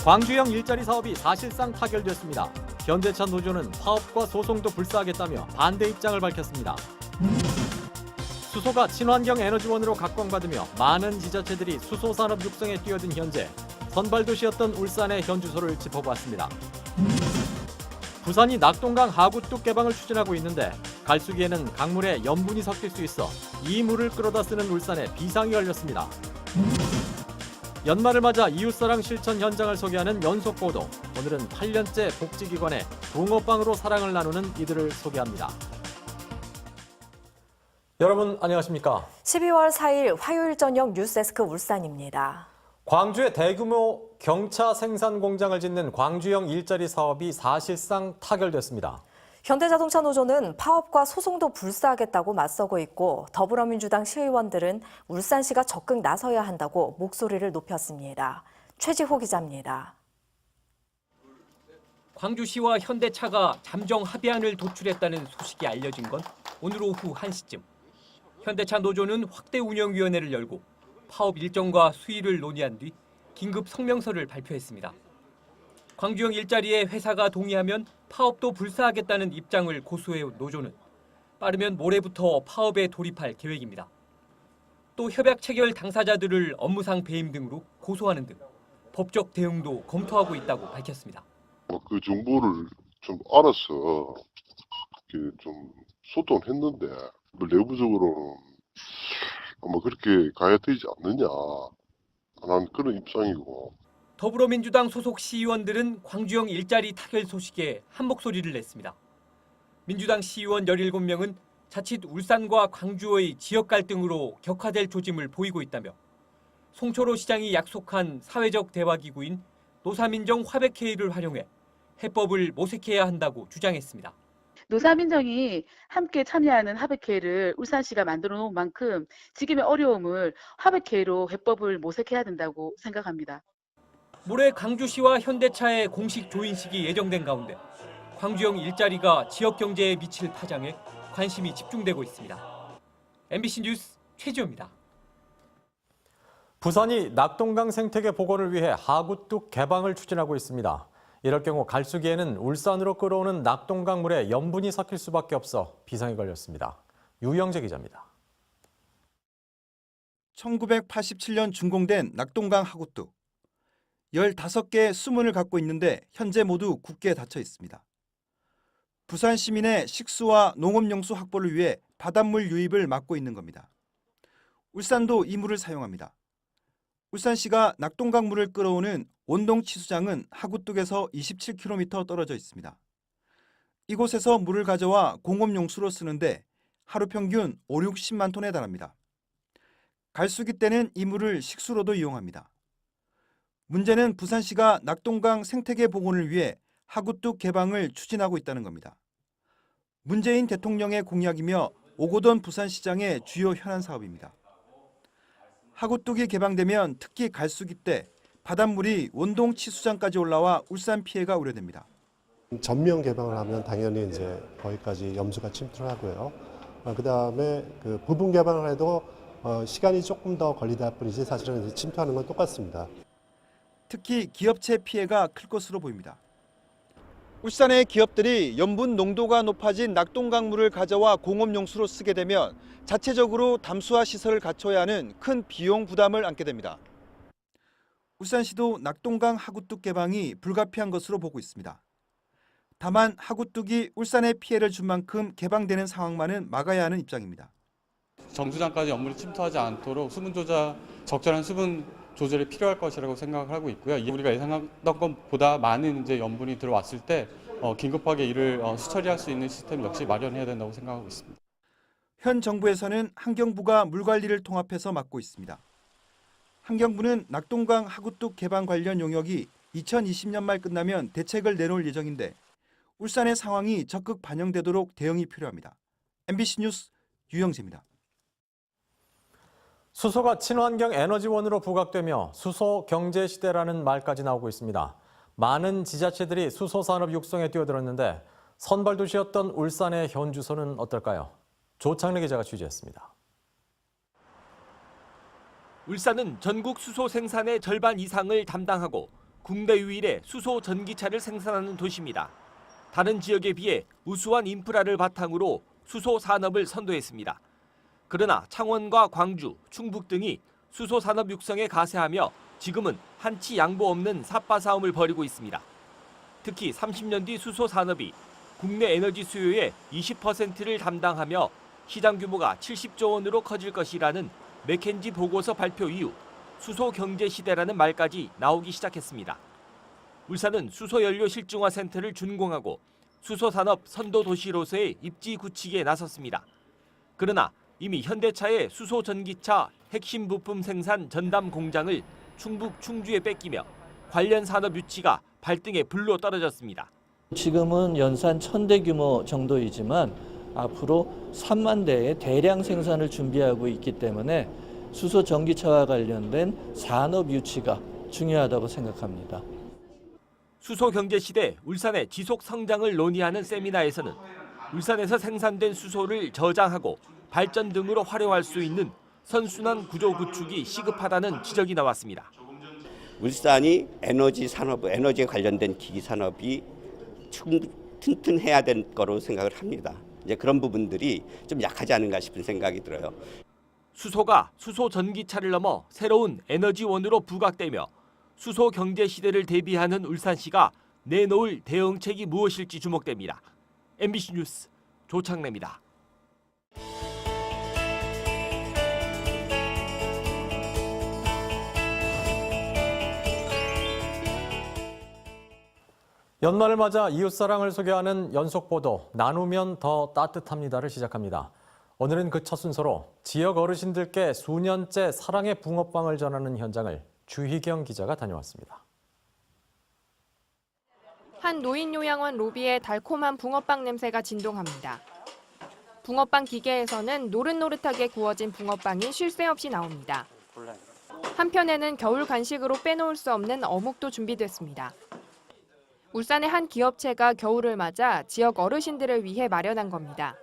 광주형 일자리 사업이 사실상 타결됐습니다. 현대차 노조는 파업과 소송도 불사하겠다며 반대 입장을 밝혔습니다. 수소가 친환경 에너지원으로 각광받으며 많은 지자체들이 수소산업 육성에 뛰어든 현재 선발도시였던 울산의 현주소를 짚어보았습니다. 부산이 낙동강 하구뚝 개방을 추진하고 있는데 갈수기에는 강물에 염분이 섞일 수 있어 이 물을 끌어다 쓰는 울산에 비상이 걸렸습니다. 연말을 맞아 이웃사랑 실천 현장을 소개하는 연속 보도. 오늘은 8년째 복지기관에 붕어빵으로 사랑을 나누는 이들을 소개합니다. 여러분 안녕하십니까? 12월 4일 화요일 저녁 뉴스데스크 울산입니다. 광주에 대규모 경차 생산 공장을 짓는 광주형 일자리 사업이 사실상 타결됐습니다. 현대자동차 노조는 파업과 소송도 불사하겠다고 맞서고 있고 더불어민주당 시의원들은 울산시가 적극 나서야 한다고 목소리를 높였습니다. 최지호 기자입니다. 광주시와 현대차가 잠정 합의안을 도출했다는 소식이 알려진 건 오늘 오후 1시쯤. 현대차 노조는 확대 운영위원회를 열고 파업 일정과 수위를 논의한 뒤 긴급 성명서를 발표했습니다. 광주형 일자리에 회사가 동의하면 파업도 불사하겠다는 입장을 고수해온 노조는 빠르면 모레부터 파업에 돌입할 계획입니다. 또 협약 체결 당사자들을 업무상 배임 등으로 고소하는 등 법적 대응도 검토하고 있다고 밝혔습니다. 그 정보를 좀 알아서 좀 소통을 했는데 내부적으로는 아마 그렇게 가야 되지 않느냐 하는 그런 입장이고. 더불어민주당 소속 시의원들은 광주형 일자리 타결 소식에 한 목소리를 냈습니다. 민주당 시의원 17명은 자칫 울산과 광주의 지역 갈등으로 격화될 조짐을 보이고 있다며 송철호 시장이 약속한 사회적 대화기구인 노사민정 화백회의를 활용해 해법을 모색해야 한다고 주장했습니다. 노사민정이 함께 참여하는 화백회의를 울산시가 만들어 놓은 만큼 지금의 어려움을 화백회의로 해법을 모색해야 된다고 생각합니다. 모레 광주시와 현대차의 공식 조인식이 예정된 가운데 광주형 일자리가 지역 경제에 미칠 파장에 관심이 집중되고 있습니다. MBC 뉴스 최지호입니다. 부산이 낙동강 생태계 복원을 위해 하구뚝 개방을 추진하고 있습니다. 이럴 경우 갈수기에는 울산으로 끌어오는 낙동강 물에 염분이 섞일 수밖에 없어 비상이 걸렸습니다. 유영재 기자입니다. 1987년 준공된 낙동강 하구뚝. 15개의 수문을 갖고 있는데 현재 모두 굳게 닫혀 있습니다. 부산 시민의 식수와 농업용수 확보를 위해 바닷물 유입을 막고 있는 겁니다. 울산도 이 물을 사용합니다. 울산시가 낙동강 물을 끌어오는 원동치수장은 하구뚝에서 27km 떨어져 있습니다. 이곳에서 물을 가져와 공업용수로 쓰는데 하루 평균 5, 60만 톤에 달합니다. 갈수기 때는 이 물을 식수로도 이용합니다. 문제는 부산시가 낙동강 생태계 복원을 위해 하구뚝 개방을 추진하고 있다는 겁니다. 문재인 대통령의 공약이며 오고돈 부산시장의 주요 현안 사업입니다. 하구뚝이 개방되면 특히 갈수기 때 바닷물이 원동 치수장까지 올라와 울산 피해가 우려됩니다. 전면 개방을 하면 당연히 이제 거기까지 염수가 침투를 하고요. 그다음에 그 부분 개방을 해도 시간이 조금 더 걸리다 뿐이지 사실은 침투하는 건 똑같습니다. 특히 기업체 피해가 클 것으로 보입니다. 울산의 기업들이 염분 농도가 높아진 낙동강물을 가져와 공업용수로 쓰게 되면 자체적으로 담수화 시설을 갖춰야 하는 큰 비용 부담을 안게 됩니다. 울산시도 낙동강 하구뚝 개방이 불가피한 것으로 보고 있습니다. 다만 하구뚝이 울산에 피해를 준 만큼 개방되는 상황만은 막아야 하는 입장입니다. 정수장까지 염분이 침투하지 않도록 적절한 수분 조절이 필요할 것이라고 생각을 하고 있고요. 우리가 예상했던 것보다 많은 염분이 들어왔을 때 긴급하게 이를 수처리할 수 있는 시스템 역시 마련해야 된다고 생각하고 있습니다. 현 정부에서는 환경부가 물관리를 통합해서 맡고 있습니다. 환경부는 낙동강 하구뚝 개방 관련 용역이 2020년 말 끝나면 대책을 내놓을 예정인데 울산의 상황이 적극 반영되도록 대응이 필요합니다. MBC 뉴스 유영재입니다. 수소가 친환경 에너지원으로 부각되며 수소 경제 시대라는 말까지 나오고 있습니다. 많은 지자체들이 수소 산업 육성에 뛰어들었는데 선발도시였던 울산의 현주소는 어떨까요? 조창래 기자가 취재했습니다. 울산은 전국 수소 생산의 절반 이상을 담당하고 국내 유일의 수소 전기차를 생산하는 도시입니다. 다른 지역에 비해 우수한 인프라를 바탕으로 수소 산업을 선도했습니다. 그러나 창원과 광주, 충북 등이 수소 산업 육성에 가세하며 지금은 한치 양보 없는 삿바 싸움을 벌이고 있습니다. 특히 30년 뒤 수소 산업이 국내 에너지 수요의 20%를 담당하며 시장 규모가 70조 원으로 커질 것이라는 맥켄지 보고서 발표 이후 수소 경제 시대라는 말까지 나오기 시작했습니다. 울산은 수소연료 실증화 센터를 준공하고 수소산업 선도 도시로서의 입지 구축에 나섰습니다. 그러나 이미 현대차의 수소 전기차 핵심 부품 생산 전담 공장을 충북 충주에 뺏기며 관련 산업 유치가 발등에 불로 떨어졌습니다. 지금은 연산 1000대 규모 정도이지만 앞으로 3만 대의 대량 생산을 준비하고 있기 때문에 수소 전기차와 관련된 산업 유치가 중요하다고 생각합니다. 수소 경제 시대 울산의 지속 성장을 논의하는 세미나에서는 울산에서 생산된 수소를 저장하고 발전 등으로 활용할 수 있는 선순환 구조 구축이 시급하다는 지적이 나왔습니다. 울산이 에너지 산업, 에너지에 관련된 기기 산업이 튼튼해야 될 거로 생각을 합니다. 이제 그런 부분들이 좀 약하지 않은가 싶은 생각이 들어요. 수소가 수소 전기차를 넘어 새로운 에너지원으로 부각되며 수소 경제 시대를 대비하는 울산시가 내놓을 대응책이 무엇일지 주목됩니다. MBC 뉴스 조창래입니다. 연말을 맞아 이웃사랑을 소개하는 연속보도 나누면 더 따뜻합니다를 시작합니다. 오늘은 그 첫 순서로 지역 어르신들께 수년째 사랑의 붕어빵을 전하는 현장을 주희경 기자가 다녀왔습니다. 한 노인요양원 로비에 달콤한 붕어빵 냄새가 진동합니다. 붕어빵 기계에서는 노릇노릇하게 구워진 붕어빵이 쉴 새 없이 나옵니다. 한편에는 겨울 간식으로 빼놓을 수 없는 어묵도 준비됐습니다. 울산의 한 기업체가 겨울을 맞아 지역 어르신들을 위해 마련한 겁니다.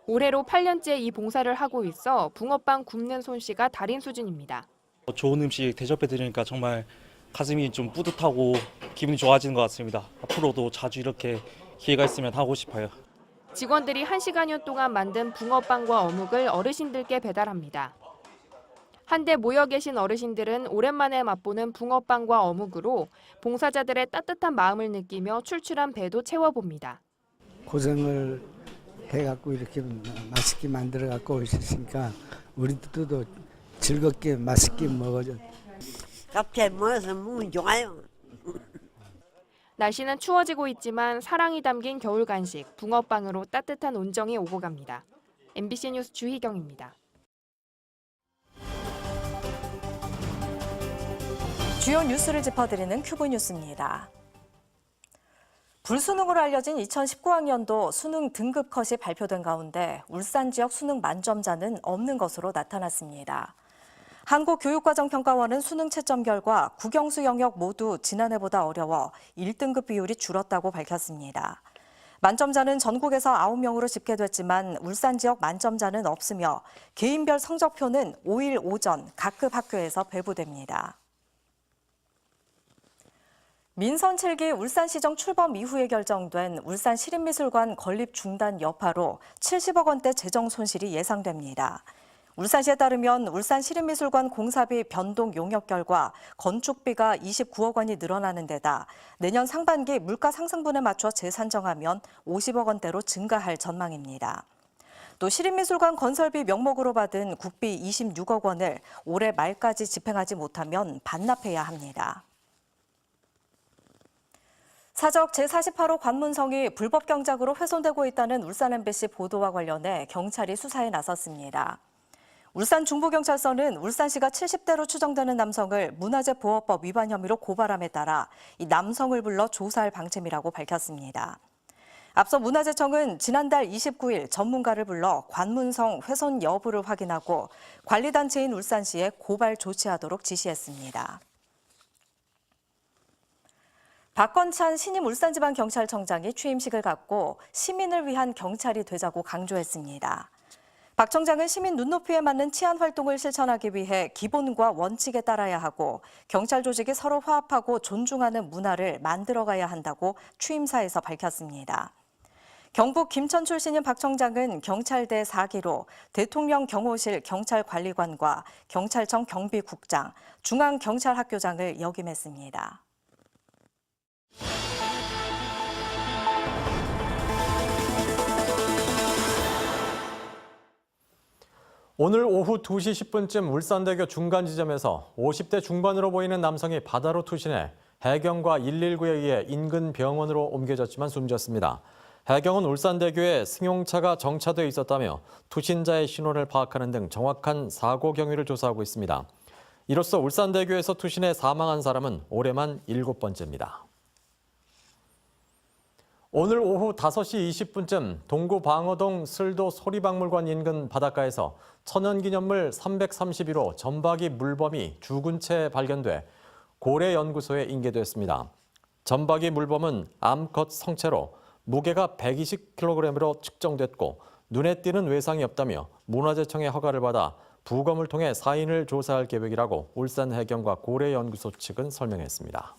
올해로 8년째 이 봉사를 하고 있어 붕어빵 굽는 솜씨가 달인 수준입니다. 좋은 음식 대접해드리니까 정말 가슴이 좀 뿌듯하고 기분이 좋아지는 것 같습니다. 앞으로도 자주 이렇게 기회가 있으면 하고 싶어요. 직원들이 1시간여 동안 만든 붕어빵과 어묵을 어르신들께 배달합니다. 한데 모여 계신 어르신들은 오랜만에 맛보는 붕어빵과 어묵으로 봉사자들의 따뜻한 마음을 느끼며 출출한 배도 채워봅니다. 고생을 해갖고 이렇게 맛있게 만들어갖고 오셨으니까 우리들도 즐겁게 맛있게 먹어줘. 카페 모여서 먹으면 좋아요. 날씨는 추워지고 있지만 사랑이 담긴 겨울 간식 붕어빵으로 따뜻한 온정이 오고 갑니다. MBC 뉴스 주희경입니다. 주요 뉴스를 짚어드리는 큐브 뉴스입니다. 불수능으로 알려진 2019학년도 수능 등급 컷이 발표된 가운데 울산 지역 수능 만점자는 없는 것으로 나타났습니다. 한국교육과정평가원은 수능 채점 결과 국영수 영역 모두 지난해보다 어려워 1등급 비율이 줄었다고 밝혔습니다. 만점자는 전국에서 9명으로 집계됐지만 울산 지역 만점자는 없으며 개인별 성적표는 5일 오전 각급 학교에서 배부됩니다. 민선 7기 울산시정 출범 이후에 결정된 울산시립미술관 건립 중단 여파로 70억 원대 재정 손실이 예상됩니다. 울산시에 따르면 울산시립미술관 공사비 변동 용역 결과 건축비가 29억 원이 늘어나는 데다 내년 상반기 물가 상승분에 맞춰 재산정하면 50억 원대로 증가할 전망입니다. 또 시립미술관 건설비 명목으로 받은 국비 26억 원을 올해 말까지 집행하지 못하면 반납해야 합니다. 사적 제48호 관문성이 불법 경작으로 훼손되고 있다는 울산 MBC 보도와 관련해 경찰이 수사에 나섰습니다. 울산 중부경찰서는 울산시가 70대로 추정되는 남성을 문화재보호법 위반 혐의로 고발함에 따라 이 남성을 불러 조사할 방침이라고 밝혔습니다. 앞서 문화재청은 지난달 29일 전문가를 불러 관문성 훼손 여부를 확인하고 관리단체인 울산시에 고발 조치하도록 지시했습니다. 박건찬 신임 울산지방경찰청장이 취임식을 갖고 시민을 위한 경찰이 되자고 강조했습니다. 박 청장은 시민 눈높이에 맞는 치안 활동을 실천하기 위해 기본과 원칙에 따라야 하고 경찰 조직이 서로 화합하고 존중하는 문화를 만들어가야 한다고 취임사에서 밝혔습니다. 경북 김천 출신인 박 청장은 경찰대 4기로 대통령 경호실 경찰관리관과 경찰청 경비국장, 중앙경찰학교장을 역임했습니다. 오늘 오후 2시 10분쯤 울산대교 중간 지점에서 50대 중반으로 보이는 남성이 바다로 투신해 해경과 119에 의해 인근 병원으로 옮겨졌지만 숨졌습니다. 해경은 울산대교에 승용차가 정차돼 있었다며 투신자의 신원을 파악하는 등 정확한 사고 경위를 조사하고 있습니다. 이로써 울산대교에서 투신해 사망한 사람은 올해만 7번째입니다. 오늘 오후 5시 20분쯤 동구 방어동 슬도 소리박물관 인근 바닷가에서 천연기념물 331호 점박이 물범이 죽은 채 발견돼 고래연구소에 인계됐습니다. 점박이 물범은 암컷 성체로 무게가 120kg으로 측정됐고 눈에 띄는 외상이 없다며 문화재청의 허가를 받아 부검을 통해 사인을 조사할 계획이라고 울산해경과 고래연구소 측은 설명했습니다.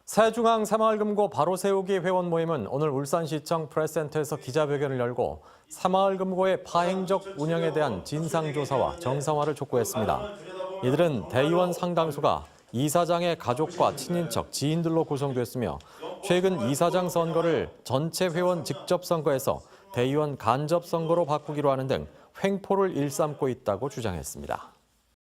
새중앙 새마을금고 바로 세우기 회원 모임은 오늘 울산시청 프레스센터에서 기자회견을 열고 새마을금고의 파행적 운영에 대한 진상조사와 정상화를 촉구했습니다. 이들은 대의원 상당수가 이사장의 가족과 친인척, 지인들로 구성됐으며 최근 이사장 선거를 전체 회원 직접 선거에서 대의원 간접 선거로 바꾸기로 하는 등 횡포를 일삼고 있다고 주장했습니다.